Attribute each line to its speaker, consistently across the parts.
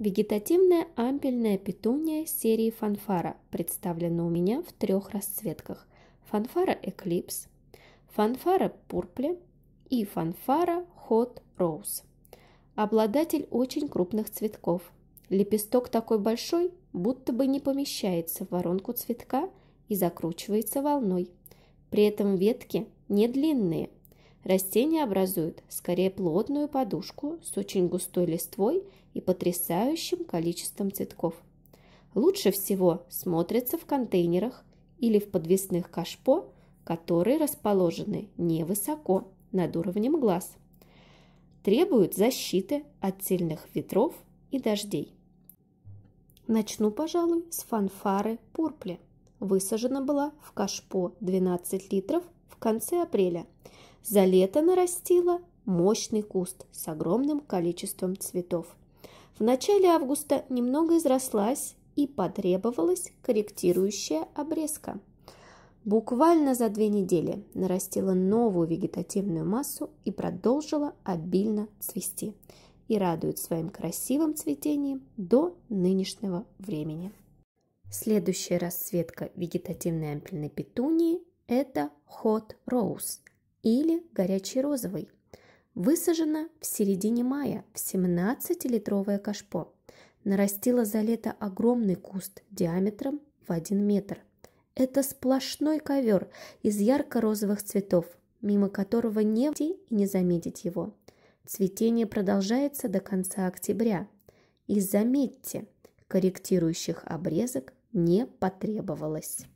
Speaker 1: Вегетативная ампельная петуния серии Фанфара представлена у меня в 3 расцветках: Фанфара Эклипс, Фанфара Пурпле и Фанфара Hot Rose. Обладатель очень крупных цветков. Лепесток такой большой, будто бы не помещается в воронку цветка и закручивается волной. При этом ветки не длинные. Растение образует скорее плотную подушку с очень густой листвой и потрясающим количеством цветков. Лучше всего смотрится в контейнерах или в подвесных кашпо, которые расположены невысоко над уровнем глаз. Требуют защиты от сильных ветров и дождей. Начну, пожалуй, с Фанфары Пурпле. Высажена была в кашпо 12 литров в конце апреля. За лето нарастила мощный куст с огромным количеством цветов. В начале августа немного изрослась и потребовалась корректирующая обрезка. Буквально за 2 недели нарастила новую вегетативную массу и продолжила обильно цвести. И радует своим красивым цветением до нынешнего времени. Следующая расцветка вегетативной ампельной петунии – это Hot Rose или горячий розовый. Высажена в середине мая в 17-литровое кашпо. Нарастила за лето огромный куст диаметром в 1 метр. Это сплошной ковер из ярко-розовых цветов, мимо которого не пройти и не заметить его. Цветение продолжается до конца октября. И заметьте, корректирующих обрезок не потребовалось.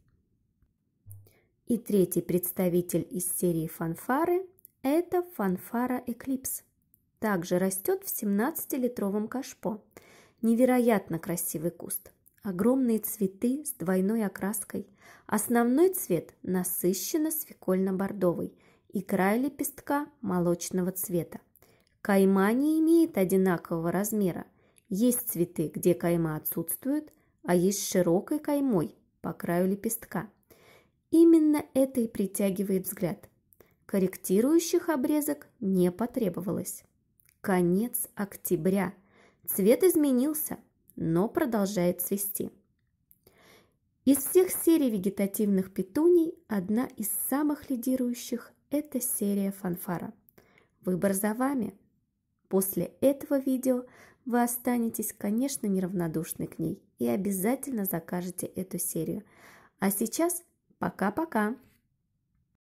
Speaker 1: И третий представитель из серии Фанфары – это Фанфара Эклипс. Также растет в 17-литровом кашпо. Невероятно красивый куст. Огромные цветы с двойной окраской. Основной цвет насыщенно свекольно-бордовый и край лепестка молочного цвета. Кайма не имеет одинакового размера. Есть цветы, где кайма отсутствует, а есть с широкой каймой по краю лепестка. Именно это и притягивает взгляд. Корректирующих обрезок не потребовалось. Конец октября. Цвет изменился, но продолжает цвести. Из всех серий вегетативных петуний одна из самых лидирующих – это серия Фанфара. Выбор за вами. После этого видео вы останетесь, конечно, неравнодушны к ней и обязательно закажете эту серию. А сейчас пока-пока!